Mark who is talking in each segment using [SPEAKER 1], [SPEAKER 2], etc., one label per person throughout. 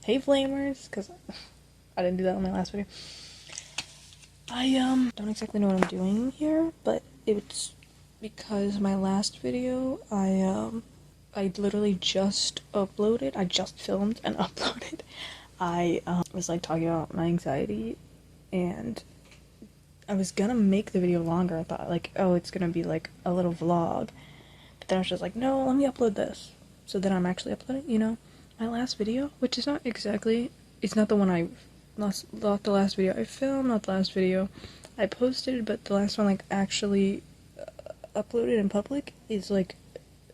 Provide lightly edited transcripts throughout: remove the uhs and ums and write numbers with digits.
[SPEAKER 1] Hey flamers, because I didn't do that on my last video. I don't exactly know what I'm doing here, but it's because my last video I literally just uploaded. I just filmed and uploaded. I was like talking about my anxiety, and I was gonna make the video longer. I thought like, oh, it's gonna be like a little vlog, but then I was just like, no, let me upload this. So then I'm actually uploading, you know, my last video, which is not exactly, it's not the one not the last video I filmed, not the last video I posted, but the last one like actually uploaded in public is like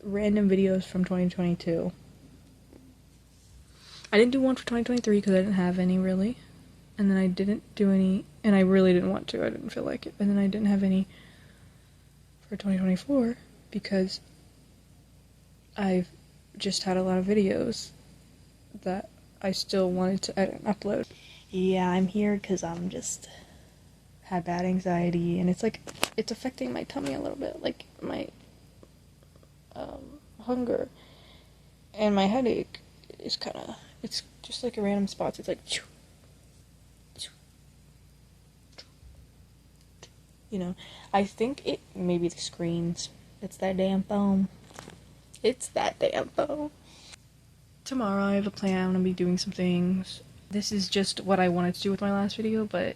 [SPEAKER 1] random videos from 2022. I didn't do one for 2023 because I didn't have any really, and then I didn't do any, and I really didn't want to, I didn't feel like it, and then I didn't have any for 2024 because I've just had a lot of videos that I still wanted to edit and upload. Yeah, I'm here because I'm just had bad anxiety, and it's like, it's affecting my tummy a little bit, like my hunger, and my headache is kind of, it's just like a random spots. It's like, you know, I think it maybe the screens. It's that damn phone. It's that damn phone. Tomorrow I have a plan. I'm gonna be doing some things. This is just what I wanted to do with my last video, but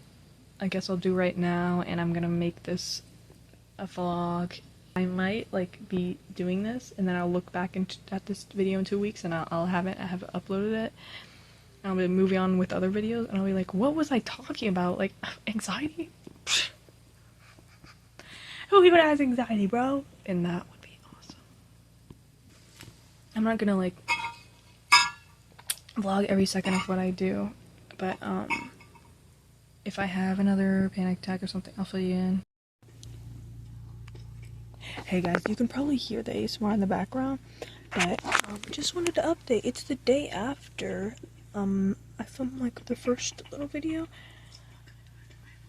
[SPEAKER 1] I guess I'll do right now, and I'm gonna make this a vlog. I might like be doing this, and then I'll look back at this video in 2 weeks, and I have uploaded it. And I'll be moving on with other videos, and I'll be like, what was I talking about? Like, anxiety? Who even has anxiety, bro? And that would be awesome. I'm not gonna like vlog every second of what I do, but if I have another panic attack or something, I'll fill you in. Hey guys, you can probably hear the ASMR in the background, but just wanted to update. It's the day after I filmed like the first little video.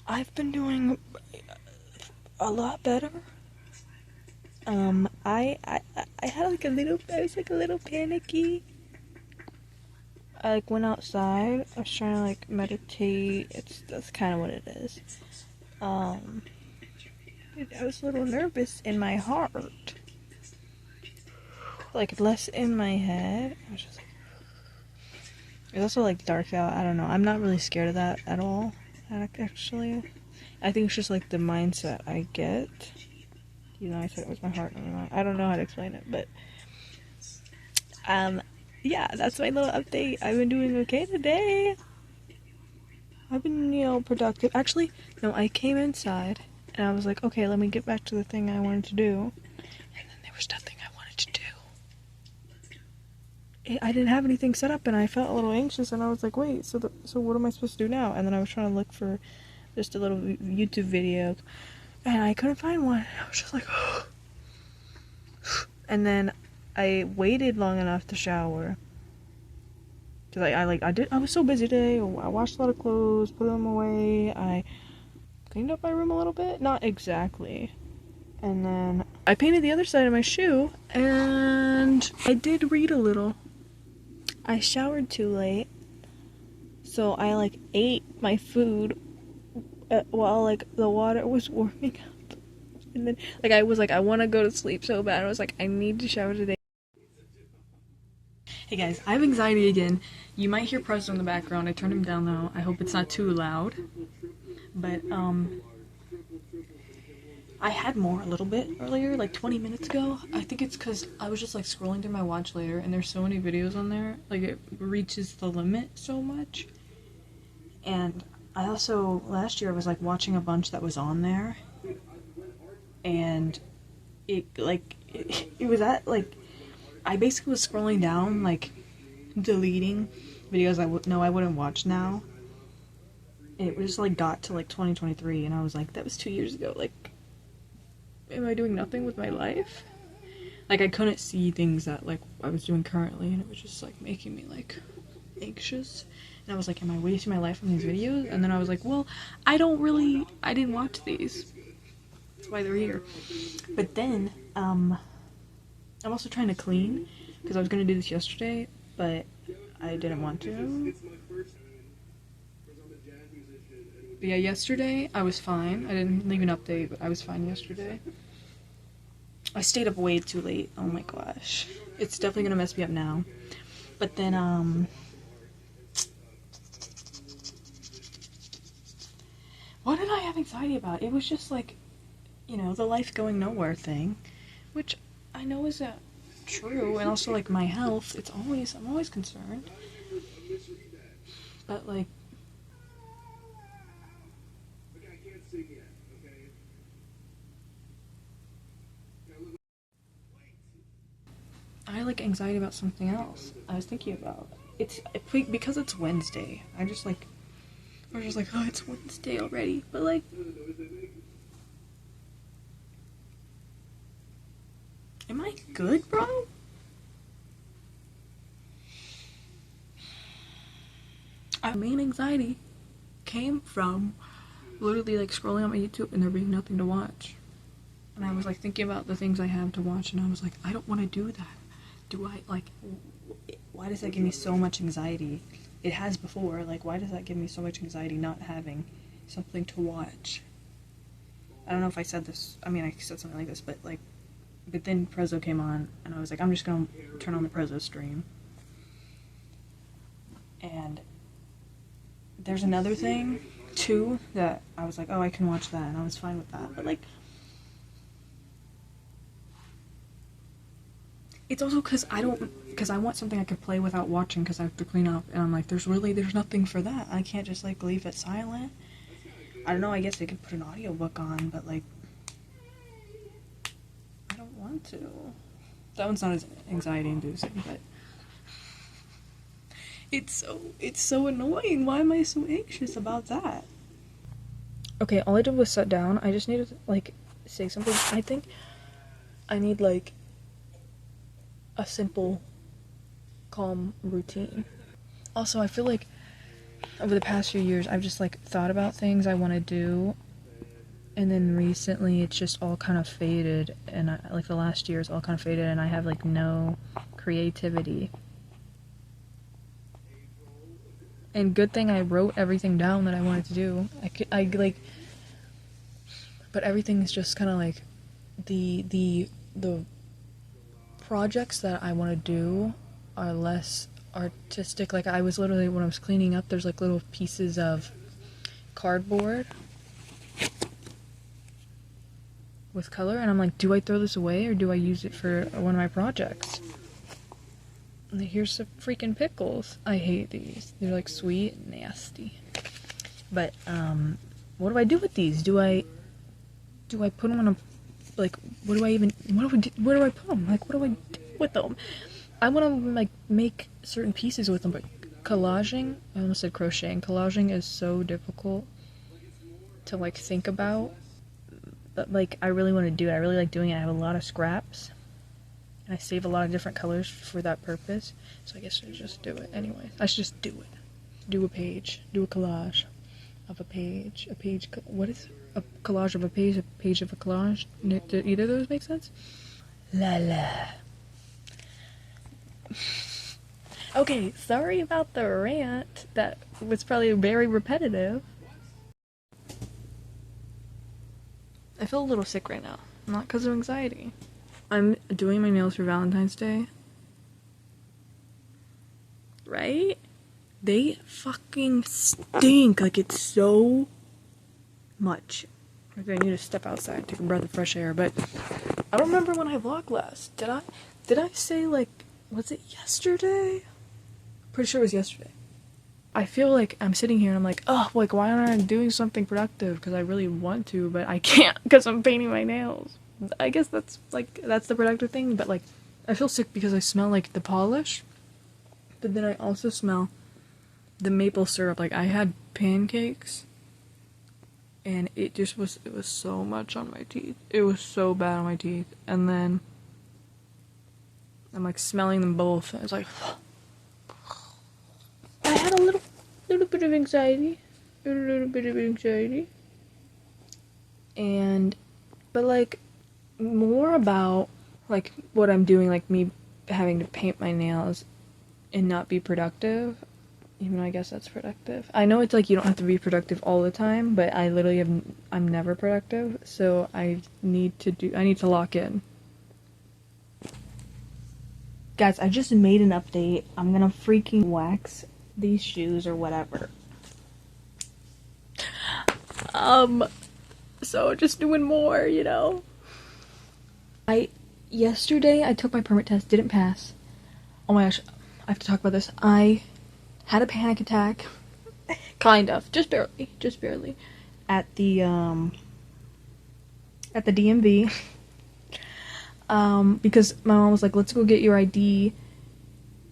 [SPEAKER 1] I've been doing a lot better. I had like I was like a little panicky. I like went outside. I was trying to like meditate. That's kind of what it is. I was a little nervous in my heart, like less in my head. I was just like, it's also like dark out. I don't know. I'm not really scared of that at all. Actually, I think it's just like the mindset I get. You know, I said it was my heart. I don't know how to explain it, but yeah, that's my little update. I've been doing okay today. I've been, you know, productive. Actually, no, I came inside and I was like, okay, let me get back to the thing I wanted to do. And then there was nothing I wanted to do. I didn't have anything set up, and I felt a little anxious, and I was like, wait, so what am I supposed to do now? And then I was trying to look for just a little YouTube video, and I couldn't find one. I was just like, and then I waited long enough to shower. Cause I was so busy today. I washed a lot of clothes, put them away. I cleaned up my room a little bit. Not exactly. And then I painted the other side of my shoe, and I did read a little. I showered too late, so I like ate my food while like the water was warming up. And then like I was like, I want to go to sleep so bad. I was like, I need to shower today. Hey guys, I have anxiety again. You might hear Preston in the background. I turned him down though. I hope it's not too loud. But I had more a little bit earlier, like 20 minutes ago. I think it's because I was just like scrolling through my watch later, and there's so many videos on there. Like it reaches the limit so much. And I also, last year I was like watching a bunch that was on there. And it was at like, I basically was scrolling down, like, deleting videos I wouldn't watch now. It was like got to like 2023, and I was like, that was 2 years ago. Like, am I doing nothing with my life? Like, I couldn't see things that like I was doing currently, and it was just like making me like anxious. And I was like, am I wasting my life on these videos? And then I was like, well, I didn't watch these. That's why they're here. But then, I'm also trying to clean, because I was going to do this yesterday, but I didn't want to. But yeah, yesterday I was fine. I didn't leave an update, but I was fine yesterday. I stayed up way too late. Oh my gosh. It's definitely gonna mess me up now. But then, what did I have anxiety about? It was just like, you know, the life going nowhere thing, which I know isn't true, and also like my health. I'm always concerned. But like, I like anxiety about something else. I was thinking about because it's Wednesday. I was just like, oh, it's Wednesday already. But like, am I good, bro? My main anxiety came from literally like scrolling on my YouTube and there being nothing to watch. And I was like thinking about the things I have to watch, and I was like, I don't want to do that. Do I, like, why does that give me so much anxiety? It has before, like, why does that give me so much anxiety not having something to watch? I don't know if I said this, I mean, I said something like this, but like, but then Prezzo came on, and I was like, I'm just gonna turn on the Prezzo stream. And there's another thing, too, that I was like, oh, I can watch that, and I was fine with that, but like, it's also because I want something I could play without watching because I have to clean up, and I'm like, there's nothing for that. I can't just like leave it silent. I don't know, I guess I could put an audiobook on, but like, I don't want to. That one's not as anxiety inducing, but it's so annoying. Why am I so anxious about that? Okay, all I did was sit down. I just needed to like say something. I think I need like a simple, calm routine. Also, I feel like over the past few years, I've just like thought about things I want to do, and then recently it's just all kind of faded, and like the last year is all kind of faded, and I have like no creativity. And good thing I wrote everything down that I wanted to do. But everything is just kind of like the projects that I want to do are less artistic. Like I was literally, when I was cleaning up, there's like little pieces of cardboard with color, and I'm like, do I throw this away or do I use it for one of my projects? And here's some freaking pickles. I hate these. They're like sweet and nasty. But what do I do with these? Do I put them on a, like, where do I put them? Like, what do I do with them? I want to like make certain pieces with them, but collaging, I almost said crocheting. Collaging is so difficult to like think about, but like I really want to do it. I really like doing it. I have a lot of scraps, and I save a lot of different colors for that purpose. So I guess I should just do it anyway. I should just do it. Do a page. Do a collage of a page. What is a collage of a page of a collage? Did either of those make sense? La la. Okay, sorry about the rant. That was probably very repetitive. I feel a little sick right now. Not because of anxiety. I'm doing my nails for Valentine's Day. Right? They fucking stink. Like, it's so much. Like, I need to step outside and take a breath of fresh air. But I don't remember when I vlogged last. Did I say, like, was it yesterday? Pretty sure it was yesterday. I feel like I'm sitting here and I'm like, oh, like, why aren't I doing something productive? Because I really want to, but I can't because I'm painting my nails. I guess that's the productive thing, but, like, I feel sick because I smell, like, the polish, but then I also smell the maple syrup. Like, I had pancakes, and it was so much on my teeth. It was so bad on my teeth, and then I'm, like, smelling them both, and it's like, I had a little bit of anxiety, but, like, more about, like, what I'm doing, like, me having to paint my nails and not be productive. Even though I guess that's productive. I know it's like you don't have to be productive all the time, but I literally I'm never productive, so I need to lock in. Guys, I just made an update. I'm gonna freaking wax these shoes or whatever. So just doing more, you know. Yesterday I took my permit test, didn't pass. Oh my gosh, I have to talk about this. I had a panic attack, kind of, just barely, at the DMV, because my mom was like, let's go get your ID,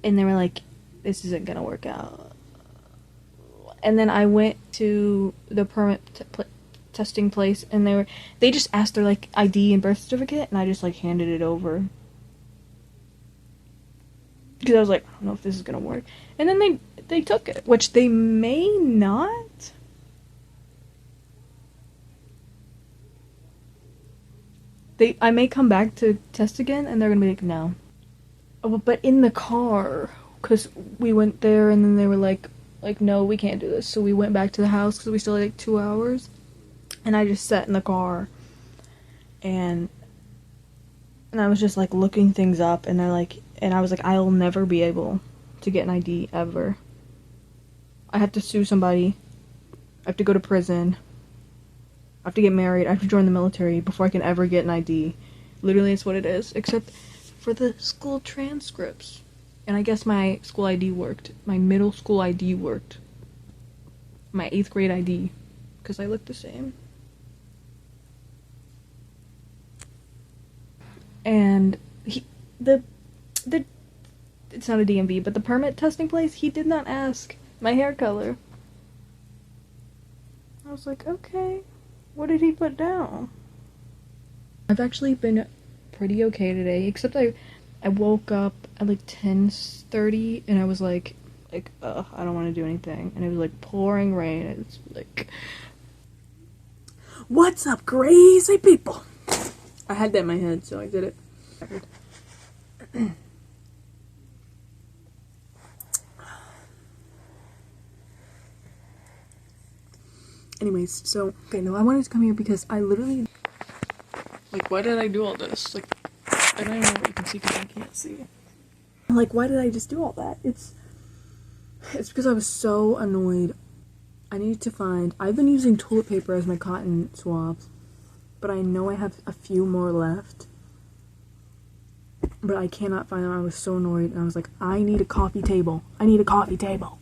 [SPEAKER 1] and they were like, this isn't gonna work out. And then I went to the permit testing place, and they just asked their like ID and birth certificate, and I just like handed it over. Because I was like, I don't know if this is gonna work. And then they took it, which they may not. I may come back to test again, and they're gonna be like, no. Oh, but in the car, because we went there, and then they were like, no, we can't do this. So we went back to the house, because we still had like 2 hours. And I just sat in the car, and I was just like looking things up, and I was like, I'll never be able to get an ID ever. I have to sue somebody. I have to go to prison. I have to get married. I have to join the military before I can ever get an ID. Literally, it's what it is. Except for the school transcripts. And I guess my school ID worked. My middle school ID worked. My 8th grade ID. Because I look the same. And it's not a DMV, but the permit testing place, he did not ask my hair color. I was like, okay, what did he put down? I've actually been pretty okay today, except I woke up at like 10:30, and I was like, I don't want to do anything, and it was like pouring rain, and it's like, what's up, crazy people? I had that in my head, so I did it. Anyways, so, okay, no, I wanted to come here because I literally, like, why did I do all this? Like, I don't even know what you can see because I can't see. Like, why did I just do all that? It's because I was so annoyed. I needed to find, I've been using toilet paper as my cotton swabs, but I know I have a few more left. But I cannot find them. I was so annoyed, and I was like, I need a coffee table. I need a coffee table.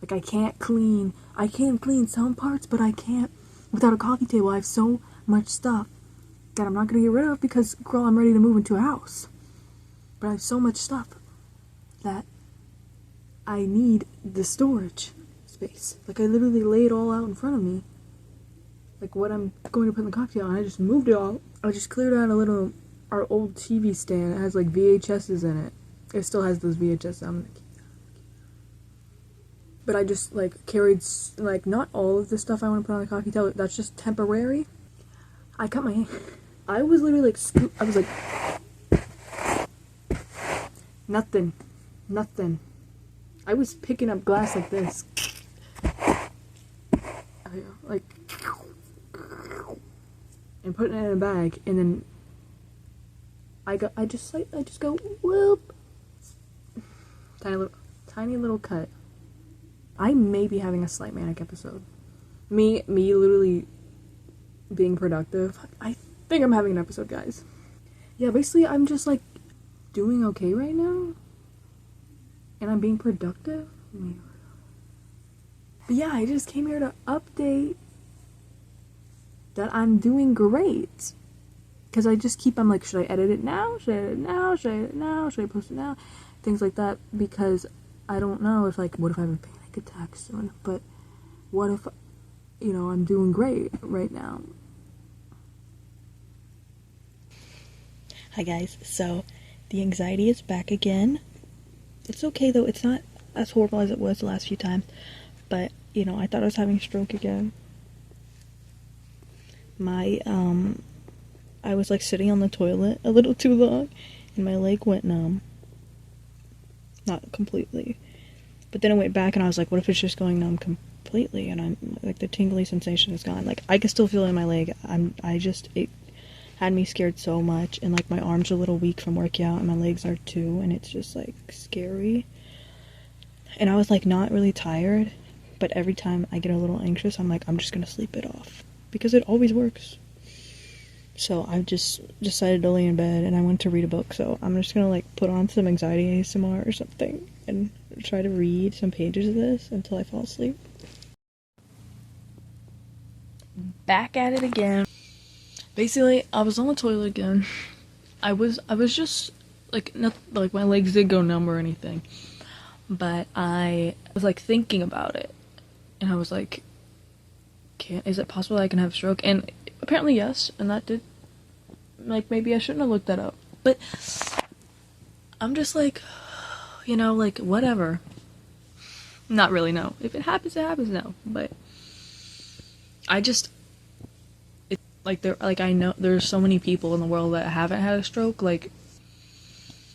[SPEAKER 1] Like, I can clean some parts, but I can't without a coffee table. I have so much stuff that I'm not gonna get rid of because, girl, I'm ready to move into a house. But I have so much stuff that I need the storage space. Like, I literally lay it all out in front of me. Like, what I'm going to put in the coffee table, and I just moved it all. I just cleared out our old TV stand. It has, like, VHSs in it. It still has those VHSs. I'm gonna keep that. But I just, like, carried, like, not all of the stuff I want to put on the coffee table. That's just temporary. I cut my hand. I was literally, like, I was like, nothing. I was picking up glass like this. Like, and putting it in a bag, and then I just go whoop. Tiny little cut. I may be having a slight manic episode. Me literally being productive. I think I'm having an episode, guys. Yeah, basically I'm just like doing okay right now. And I'm being productive. But yeah, I just came here to update that I'm doing great. Because I'm like, should I edit it now? Should I edit it now? Should I edit it now? Should I post it now? Things like that. Because I don't know if, like, what if I have a panic attack soon? But what if, you know, I'm doing great right now? Hi guys, so the anxiety is back again. It's okay though, it's not as horrible as it was the last few times. But, you know, I thought I was having a stroke again. I was like sitting on the toilet a little too long and my leg went numb. not completely. But then I went back and I was like, what if it's just going numb completely, and I'm like, the tingly sensation is gone. Like, I can still feel it in my leg. It had me scared so much, and like my arms are a little weak from working out, and my legs are too, and it's just like scary. And I was like not really tired, but every time I get a little anxious, I'm like, I'm just gonna sleep it off, because it always works. So I just decided to lay in bed, and I went to read a book. So I'm just gonna like put on some anxiety ASMR or something and try to read some pages of this until I fall asleep. Back at it again. Basically, I was on the toilet again. I was just like, not like my legs did go numb or anything, but I was like thinking about it, and I was like, is it possible I can have a stroke? And apparently yes, and that did, like, maybe I shouldn't have looked that up, but I'm just like, you know, like, whatever. Not really, no. If it happens, it happens, no. But I just, it's like, I know there's so many people in the world that haven't had a stroke. Like,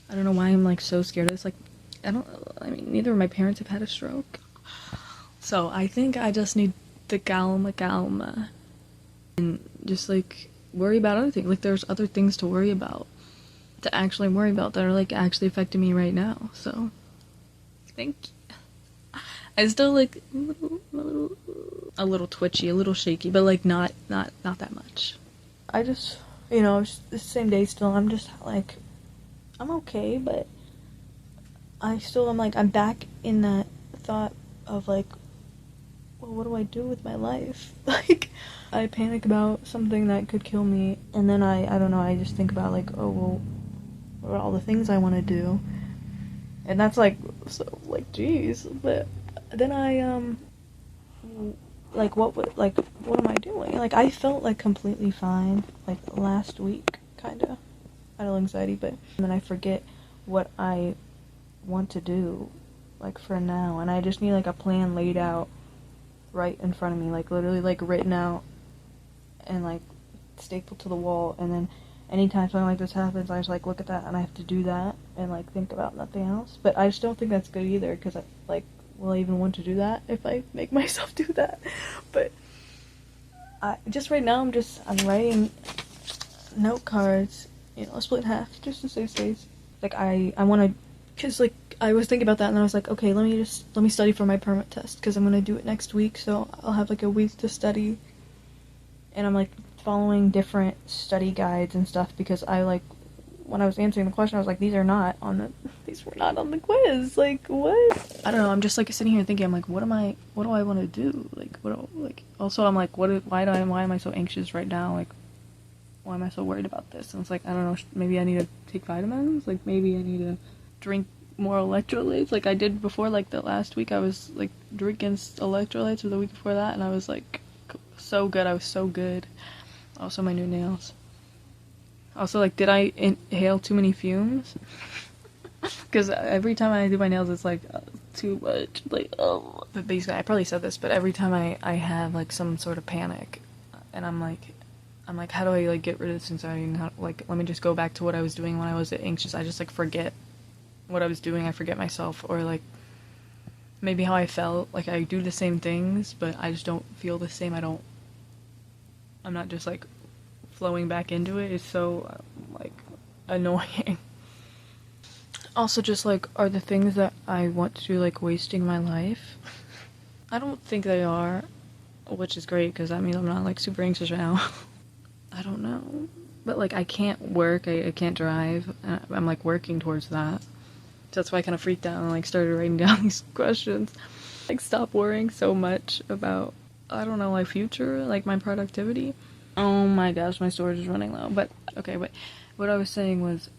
[SPEAKER 1] I don't know why I'm like so scared of this. Like, I mean, neither of my parents have had a stroke, so I think I just need the calma and just like worry about other things. Like, there's other things to worry about, to actually worry about, that are like actually affecting me right now. So thank you. I still like a little twitchy, a little shaky, but like not that much. I just, you know, it's the same day still. I'm just like, I'm okay, but I still am like, I'm back in that thought of like, well, what do I do with my life? Like, I panic about something that could kill me, and then I don't know, I just think about like, oh, well, what are all the things I want to do? And that's like, so like, geez. But then like, what am I doing? Like, I felt like completely fine like last week, kinda. I know anxiety, but then I forget what I want to do like for now, and I just need like a plan laid out right in front of me, like literally like written out and like stapled to the wall, and then anytime something like this happens, I just like look at that and I have to do that and like think about nothing else. But I just don't think that's good either, because I like, will I even want to do that if I make myself do that? But I just, right now, I'm writing note cards, you know, split in half just to save space. Like, I want to, because like I was thinking about that, and I was like, okay, let me study for my permit test, because I'm gonna do it next week, so I'll have like a week to study. And I'm like following different study guides and stuff, because I like, when I was answering the question, I was like, these were not on the quiz. Like, what? I don't know. I'm just like sitting here thinking, I'm like, what do I want to do? Like, also I'm like, why am I so anxious right now? Like, why am I so worried about this? And it's like, I don't know, maybe I need to take vitamins. Like, maybe I need to drink more electrolytes, like I did before. Like, the last week I was like drinking electrolytes, or the week before that, and I was like so good. I was so good. Also, my new nails. Also, like, did I inhale too many fumes? Because every time I do my nails, it's like too much. Like, oh. But basically, I probably said this, but every time I have like some sort of panic, and I'm like, how do I like get rid of this anxiety? And how, like, let me just go back to what I was doing when I was anxious. I just like forget what I was doing. I forget myself, or like maybe how I felt. Like, I do the same things, but I just don't feel the same. I'm not just like flowing back into it. It's so like annoying. Also, just like, are the things that I want to do like wasting my life? I don't think they are, which is great, because that means I'm not like super anxious right now. I don't know, but like, I can't work, I can't drive, and I'm like working towards that. So that's why I kind of freaked out and like started writing down these questions. Like, stop worrying so much about, I don't know, my future, like my productivity. Oh my gosh, my storage is running low. But okay, but what I was saying was,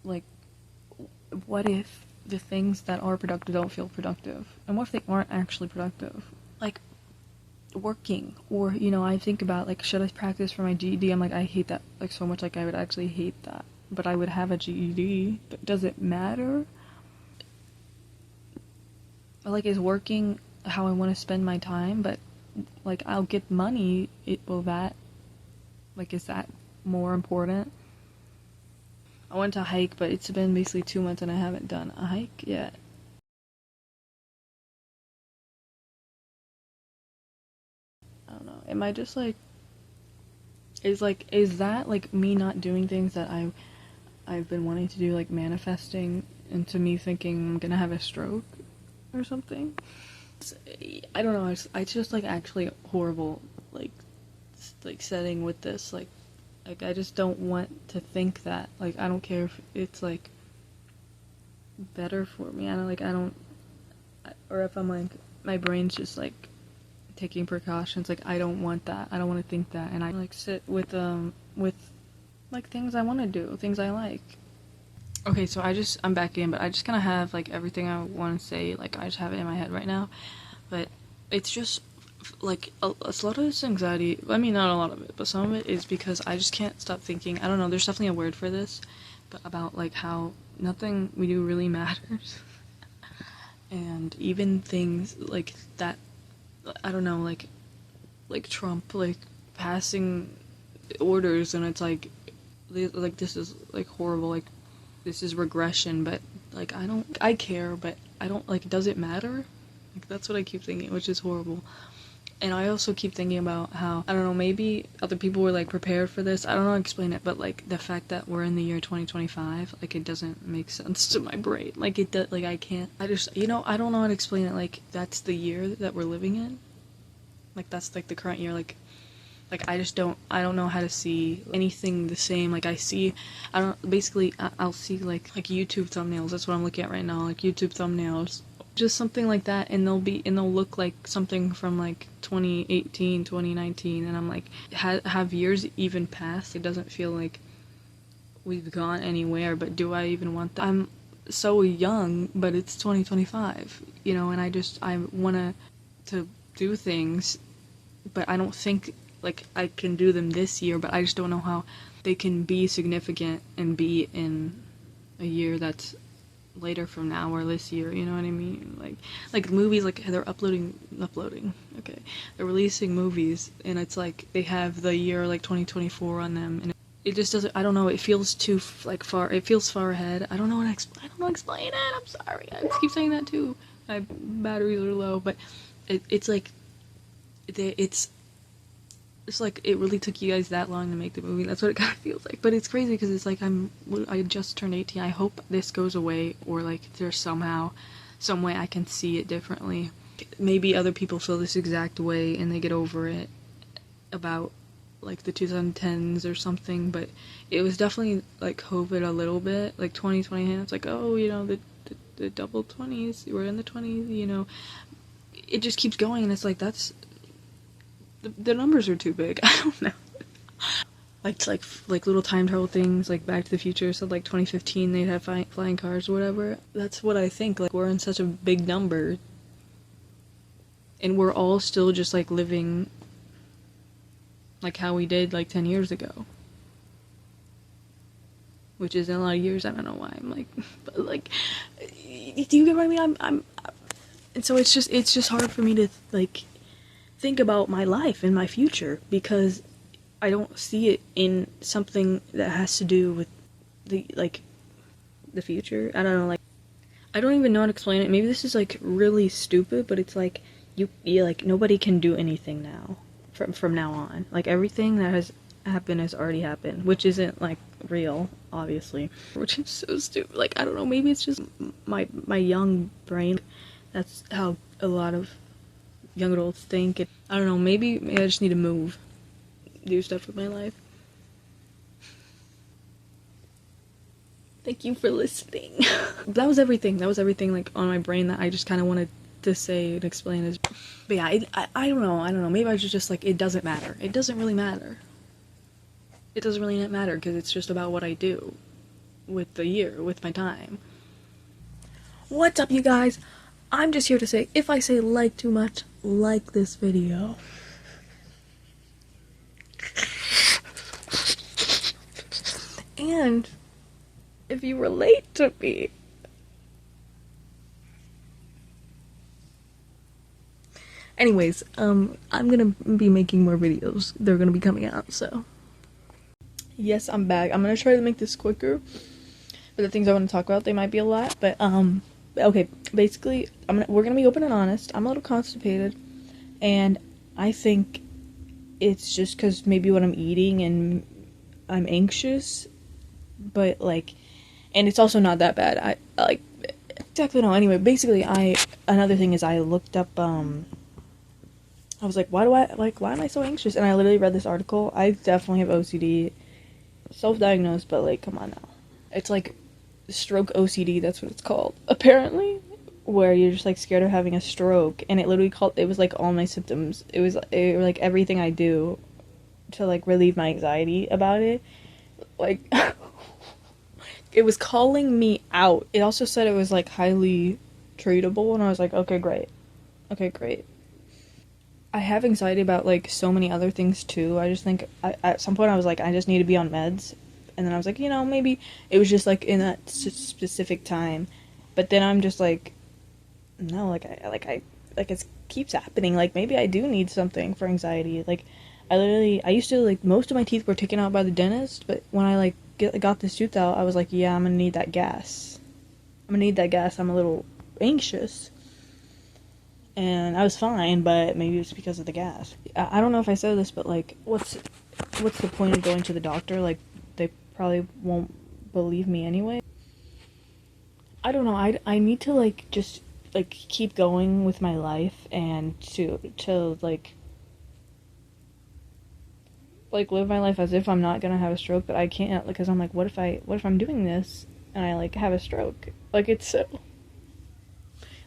[SPEAKER 1] like, what if the things that are productive don't feel productive? And what if they aren't actually productive? Like, working, or, you know, I think about like, should I practice for my GED? I'm like, I hate that like so much. Like, I would actually hate that, but I would have a GED. But does it matter? Like, is working how I want to spend my time? But like, I'll get money. Will that, like, is that more important? I went to hike, but it's been basically 2 months and I haven't done a hike yet. I don't know. Am I just like, is that like me not doing things that I've been wanting to do, like manifesting into me thinking I'm gonna have a stroke or something? I don't know. It's just like actually horrible, like setting with this. Like I just don't want to think that. Like I don't care if it's like better for me. Or if I'm like my brain's just like taking precautions. Like I don't want that. I don't want to think that. And I like sit with like things I want to do, things I like. Okay, so I'm back in, but I just kind of have like everything I want to say. Like I just have it in my head right now, but it's just like a lot of this anxiety. I mean, not a lot of it, but some of it is because I just can't stop thinking. I don't know. There's definitely a word for this, but about like how nothing we do really matters, and even things like that. I don't know, like Trump like passing orders, and it's like this is like horrible. Like this is regression, but like I care, but I don't like, does it matter? Like that's what I keep thinking, which is horrible. And I also keep thinking about how, I don't know, maybe other people were like prepared for this. I don't know how to explain it, but like the fact that we're in the year 2025, like it doesn't make sense to my brain. Like it does, like I can't, I just, I don't know how to explain it. Like that's the year that we're living in. Like that's like the current year. Like I don't know how to see anything the same. Like I'll see like YouTube thumbnails. That's what I'm looking at right now. Like YouTube thumbnails, just something like that, and they'll look like something from like 2018, 2019, and I'm like, have years even passed? It doesn't feel like we've gone anywhere, but do I even want that? I'm so young, but it's 2025, and I want to do things, but I don't think like I can do them this year, but I just don't know how they can be significant and be in a year that's later from now or this year, you know what I mean? Like movies, like they're uploading, okay. They're releasing movies, and it's like they have the year like 2024 on them, and it just doesn't, I don't know, it feels too like far, it feels far ahead. I don't know how to explain it, I'm sorry. I just keep saying that too. My batteries are low, but it's like it's like it really took you guys that long to make the movie. That's what it kind of feels like. But it's crazy because it's like I just turned 18. I hope this goes away, or like there's some way I can see it differently. Maybe other people feel this exact way and they get over it about like the 2010s or something. But it was definitely like COVID a little bit, like 2020. It's like, oh, the double 20s. We're in the 20s. It just keeps going, and it's like that's. The numbers are too big. I don't know. like little time travel things, like Back to the Future. So like 2015, they'd have flying cars or whatever. That's what I think. Like we're in such a big number, and we're all still just like living like how we did like 10 years ago, which isn't a lot of years. I don't know why I'm like, but like, do you get what I mean? I'm, and so it's just hard for me to like think about my life and my future, because I don't see it in something that has to do with the future. I don't know, like I don't even know how to explain it. Maybe this is like really stupid, but it's like you like nobody can do anything now from now on. Like everything that has happened has already happened, which isn't like real, obviously, which is so stupid. Like I don't know, maybe it's just my young brain. That's how a lot of young adults think. I don't know, maybe I just need to move, do stuff with my life. Thank you for listening. That was everything like on my brain that I just kind of wanted to say and explain this. But yeah, I don't know, maybe I should just like, it doesn't matter. It doesn't really matter because it's just about what I do with the year, with my time. What's up, you guys? I'm just here to say, if I say like too much, like this video. And if you relate to me. Anyways, I'm gonna be making more videos. They're gonna be coming out, so. Yes, I'm back. I'm gonna try to make this quicker. for the things I want to talk about, they might be a lot, but okay, basically, we're gonna be open and honest. I'm a little constipated, and I think it's just because maybe what I'm eating and I'm anxious, but like, and it's also not that bad. I like exactly no. Anyway, basically, another thing is I looked up. I was like, why am I so anxious? And I literally read this article. I definitely have OCD, self-diagnosed, but like, come on now, it's like stroke OCD. That's what it's called, apparently. Where you're just like scared of having a stroke, and it was like all my symptoms. It was like everything I do to like relieve my anxiety about it. Like it was calling me out. It also said it was like highly treatable, and I was like, okay, great. Okay, great. I have anxiety about like so many other things too. I just think at some point I was like, I just need to be on meds, and then I was like, maybe it was just like in that specific time. But then I'm just like, no, it keeps happening. Like maybe I do need something for anxiety. Like I used to like most of my teeth were taken out by the dentist, but when I like got this tooth out, I was like, yeah, I'm gonna need that gas. I'm gonna need that gas. I'm a little anxious. And I was fine, but maybe it's because of the gas. I don't know if I said this, but like, what's the point of going to the doctor? Like, they probably won't believe me anyway. I don't know. I need to like just like keep going with my life and to like live my life as if I'm not gonna have a stroke, but I can't because I'm like, what if I'm doing this and I like have a stroke? Like it's so.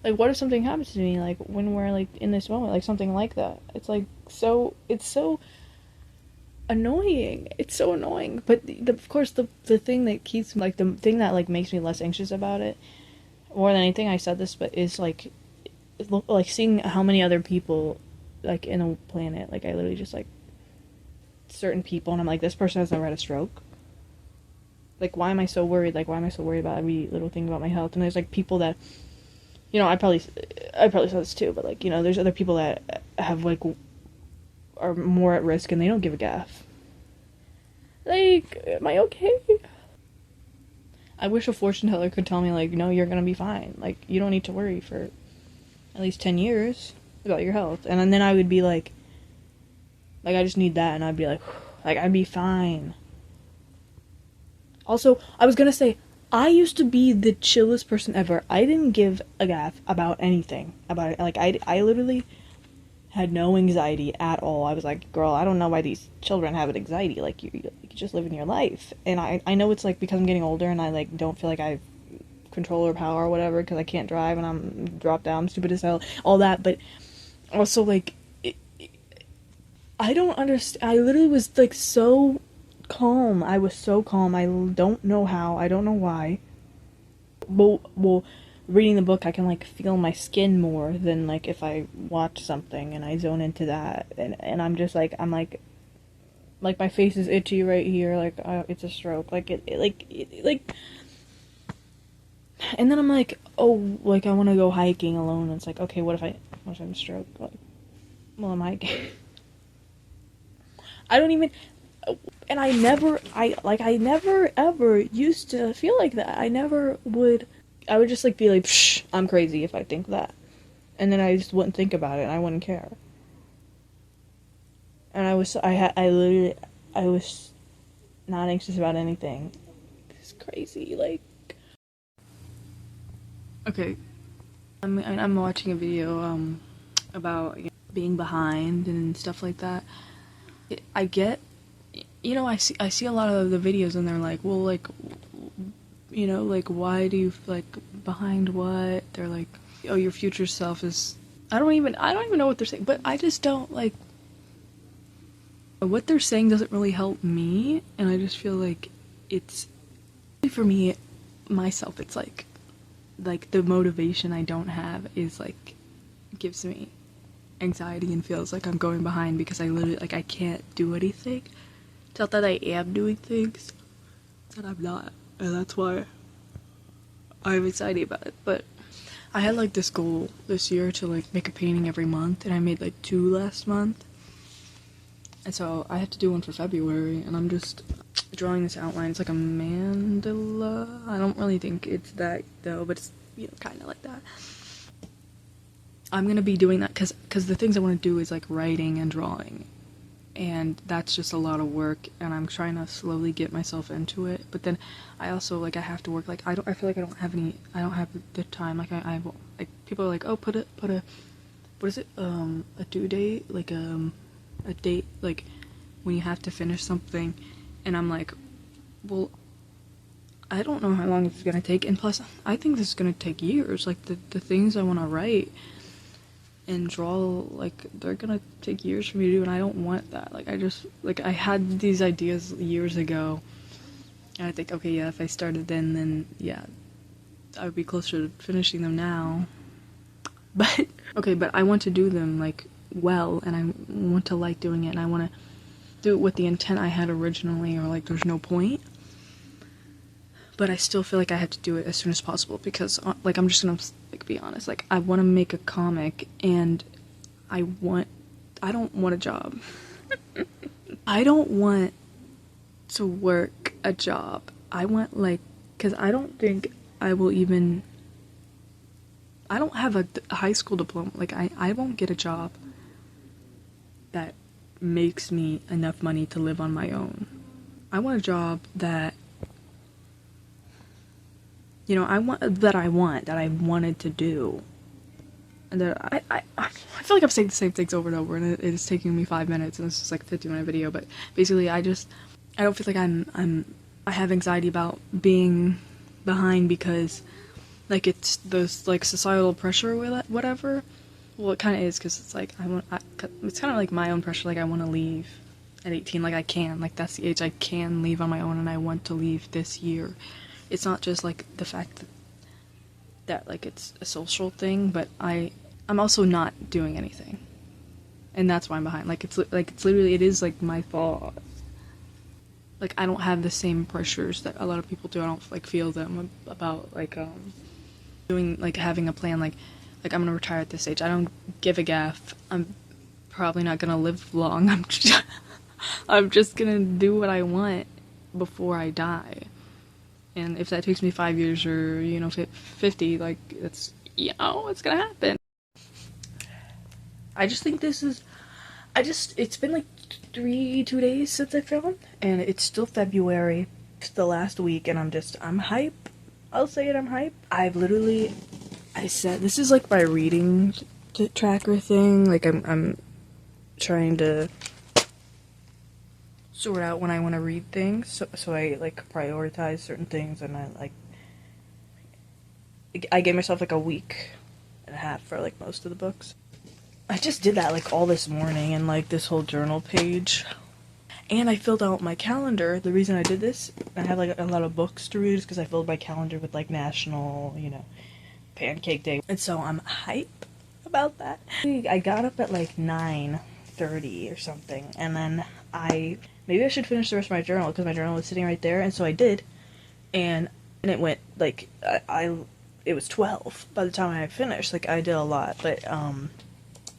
[SPEAKER 1] Like, what if something happens to me, like, when we're, like, in this moment, like, something like that? It's, like, it's so annoying. It's so annoying. But, of course, the thing that keeps, like, the thing that, like, makes me less anxious about it, more than anything, I said this, but is, like, seeing how many other people, like, in a planet, like, I literally just, like, certain people, and I'm like, this person has never had a stroke. Like, why am I so worried? Like, why am I so worried about every little thing about my health? And there's, like, people that... I probably said this too, but, like, there's other people that have, like, are more at risk and they don't give a gaff. Like, am I okay? I wish a fortune teller could tell me, like, no, you're gonna be fine. Like, you don't need to worry for at least 10 years about your health. And then I would be like, I just need that, and I'd be like, I'd be fine. Also, I was gonna say, I used to be the chillest person ever. I didn't give a gaff about anything about it. Like, I literally had no anxiety at all. I was like, girl, I don't know why these children have anxiety. Like, you just live in your life. And I know it's, like, because I'm getting older and I, like, don't feel like I have control or power or whatever because I can't drive and I'm dropped down, I'm stupid as hell, all that. But also, like, I don't understand. I literally was, like, so... calm. I was so calm. I don't know how. I don't know why. Well, reading the book, I can, like, feel my skin more than, like, if I watch something and I zone into that. And I'm just, like, like, my face is itchy right here. Like, it's a stroke. Like, like... And then I'm like, oh, like, I want to go hiking alone. And it's like, okay, what if I have a stroke? Like, well, I'm hiking. I don't even... And I never ever used to feel like that. I would just, like, be like, psh, I'm crazy if I think that. And then I just wouldn't think about it, and I wouldn't care. And I was not anxious about anything. It's crazy, like... Okay. I'm watching a video, about being behind and stuff like that. I get... I see a lot of the videos and they're like, well, like, like, why do you, like, behind what? They're like, oh, your future self is, I don't even know what they're saying, but I just don't, like, what they're saying doesn't really help me, and I just feel like it's, for me, myself, it's like, the motivation I don't have is, like, gives me anxiety and feels like I'm going behind because I literally, like, I can't do anything. It's not that I am doing things, it's that I'm not, and that's why I have anxiety about it. But I had, like, this goal this year to, like, make a painting every month, and I made, like, 2 last month. And so I have to do one for February, and I'm just drawing this outline. It's like a mandala. I don't really think it's that though, but it's, you know, kind of like that. I'm gonna be doing that because the things I want to do is like writing and drawing, and that's just a lot of work, and I'm trying to slowly get myself into it. But then I also, like, I have to work, like, I feel like I don't have the time, like, like, people are like, oh, put a what is it, a due date, like, a date, like, when you have to finish something, and I'm like, well, I don't know how long it's gonna take, and plus, I think this is gonna take years, like, the things I want to write and draw, like, they're gonna take years for me to do, and I don't want that. Like, I had these ideas years ago, and I think, okay, yeah, if I started then yeah, I would be closer to finishing them now. But, okay, but I want to do them, like, well, and I want to like doing it, and I want to do it with the intent I had originally, or, like, there's no point. But I still feel like I have to do it as soon as possible, because, like, I'm just gonna, like, be honest, like, I want to make a comic, and I don't want a job. I don't want to work a job. I want, like, because I don't think I will even, I don't have a high school diploma, like, I won't get a job that makes me enough money to live on my own. I want a job that, you know, I wanted to do. And that I feel like I'm saying the same things over and over, and it is taking me 5 minutes, and it's just like a 50-minute video, but basically I don't feel like I have anxiety about being behind, because, like, it's those, like, societal pressure or whatever. Well, it kind of is, because it's like, it's kind of like my own pressure, like, I want to leave at 18, like, I can, like, that's the age I can leave on my own, and I want to leave this year. It's not just, like, the fact that like, it's a social thing, but I'm also not doing anything. And that's why I'm behind. Like, it's literally, it is, like, my fault. Like, I don't have the same pressures that a lot of people do. I don't, like, feel them about, like, doing, like, having a plan, like, I'm gonna retire at this age. I don't give a gaff. I'm probably not gonna live long. I'm just gonna do what I want before I die. And if that takes me 5 years or, you know, 50, like, it's, you know, it's gonna happen. I just think this is, it's been like 2 days since I filmed, and it's still February. It's the last week, and I'm hype. I'll say it, I'm hype. I said, this is like my reading tracker thing. Like, I'm trying to sort out when I want to read things, so I, like, prioritize certain things, and I gave myself like a week and a half for, like, most of the books. I just did that, like, all this morning, and, like, this whole journal page, and I filled out my calendar. The reason I did this, I have, like, a lot of books to read, is because I filled my calendar with, like, National, you know, Pancake Day, and so I'm hype about that. I got up at like 9:30 or something, and then maybe I should finish the rest of my journal, because my journal was sitting right there, and so I did, and it went, like, it was 12 by the time I finished. Like, I did a lot, but,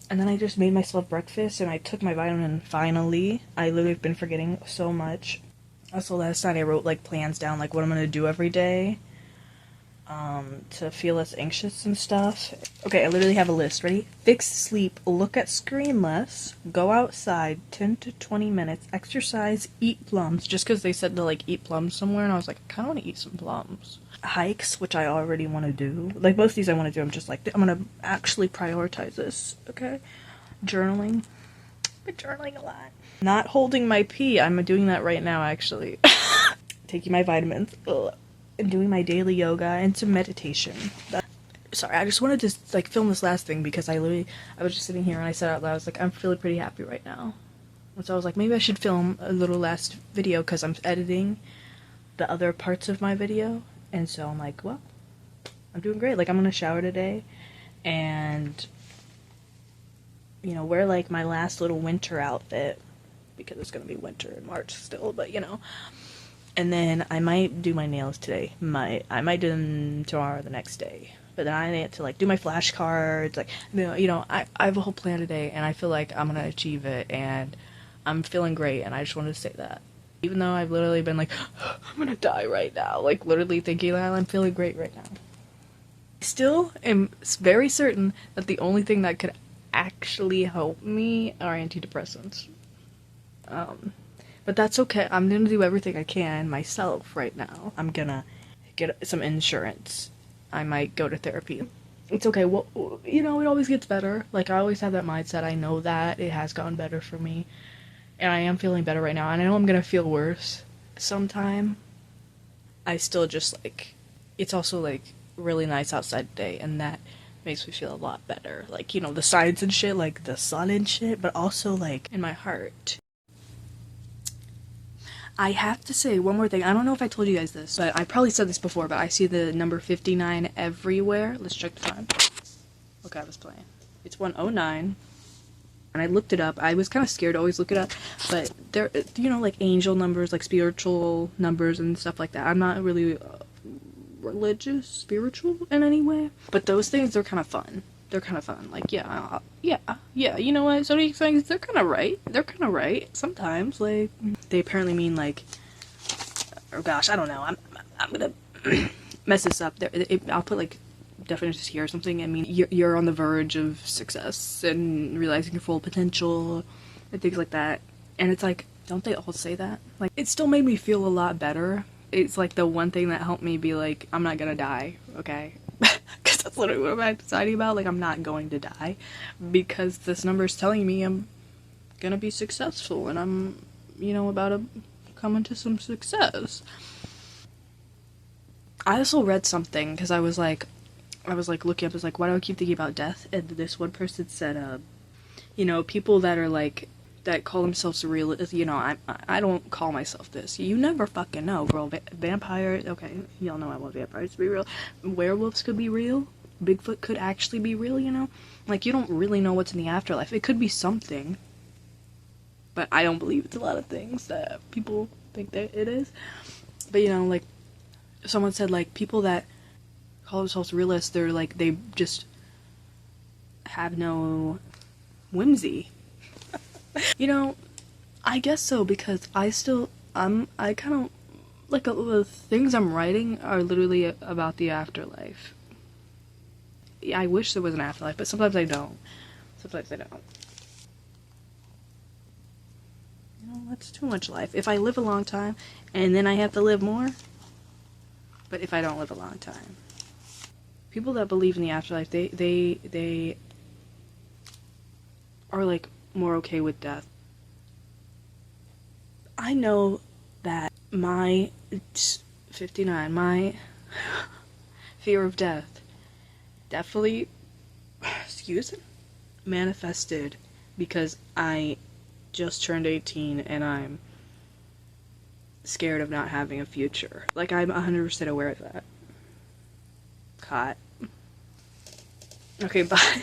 [SPEAKER 1] and then I just made myself breakfast, and I took my vitamin, finally. I literally have been forgetting so much. Also, last night I wrote, like, plans down, like, what I'm gonna do every day, to feel less anxious and stuff. Okay, I literally have a list. Ready? Fix sleep, look at screen less, go outside 10 to 20 minutes, exercise, eat plums, just because they said to, like, eat plums somewhere, and I was like, I kind of want to eat some plums. Hikes, which I already want to do. Like, most of these I want to do, I'm just like, I'm gonna actually prioritize this, okay? Journaling. I've been journaling a lot. Not holding my pee, I'm doing that right now, actually. Taking my vitamins. Ugh. And doing my daily yoga and some meditation. Sorry, I just wanted to, like, film this last thing, because I was just sitting here and I said out loud, I was like, I'm feeling pretty happy right now. And so I was like, maybe I should film a little last video, because I'm editing the other parts of my video. And so I'm like, well, I'm doing great. Like, I'm gonna shower today and, you know, wear, like, my last little winter outfit, because it's gonna be winter in March still, but, you know. And then I might do my nails today. I might do them tomorrow or the next day. But then I need to, like, do my flashcards. Like, you know, I have a whole plan today, and I feel like I'm gonna achieve it. And I'm feeling great, and I just wanted to say that. Even though I've literally been like, I'm gonna die right now, like literally thinking that, I'm feeling great right now. I still am very certain that the only thing that could actually help me are antidepressants. But that's okay. I'm gonna do everything I can myself right now. I'm gonna get some insurance. I might go to therapy. It's okay. Well, you know, it always gets better. Like, I always have that mindset. I know that it has gotten better for me. And I am feeling better right now. And I know I'm gonna feel worse sometime. I still just, like, it's also, like, really nice outside today. And that makes me feel a lot better. Like, you know, the signs and shit, like the sun and shit. But also, like, in my heart. I have to say one more thing. I don't know if I told you guys this, but I probably said this before, but I see the number 59 everywhere. Let's check the time. Okay, I was playing. It's 1:09. And I looked it up. I was kind of scared to always look it up, but there, you know, like angel numbers, like spiritual numbers and stuff like that. I'm not really religious, spiritual in any way, but those things, they're kind of fun. They're kind of fun. Like, yeah, you know what? So these things, they're kind of right. They're kind of right. Sometimes, like, they apparently mean, like, oh gosh, I don't know. I'm gonna mess this up. I'll put, like, definitions here or something. I mean, you're on the verge of success and realizing your full potential and things like that. And it's like, don't they all say that? Like, it still made me feel a lot better. It's like the one thing that helped me be like, I'm not gonna die, okay? Because that's literally what I'm deciding about. Like, I'm not going to die because this number is telling me I'm gonna be successful and I'm, you know, about to come into some success. I also read something because I was like looking up, I was like, why do I keep thinking about death? And this one person said, you know, people that are like, that call themselves real, you know, I don't call myself this. You never fucking know, girl. Vampires, okay, y'all know I want vampires to be real. Werewolves could be real. Bigfoot could actually be real, you know? Like, you don't really know what's in the afterlife. It could be something. But I don't believe it's a lot of things that people think that it is. But, you know, like, someone said, like, people that call themselves realists, they're like, they just have no whimsy. You know, I guess so, because I kind of, like, the things I'm writing are literally about the afterlife. Yeah, I wish there was an afterlife, but sometimes I don't. Sometimes I don't. You know, that's too much life. If I live a long time, and then I have to live more, but if I don't live a long time. People that believe in the afterlife, they are, like, more okay with death. I know that my 59, my fear of death definitely, manifested because I just turned 18 and I'm scared of not having a future. Like, I'm 100% aware of that. Hot. Okay, bye.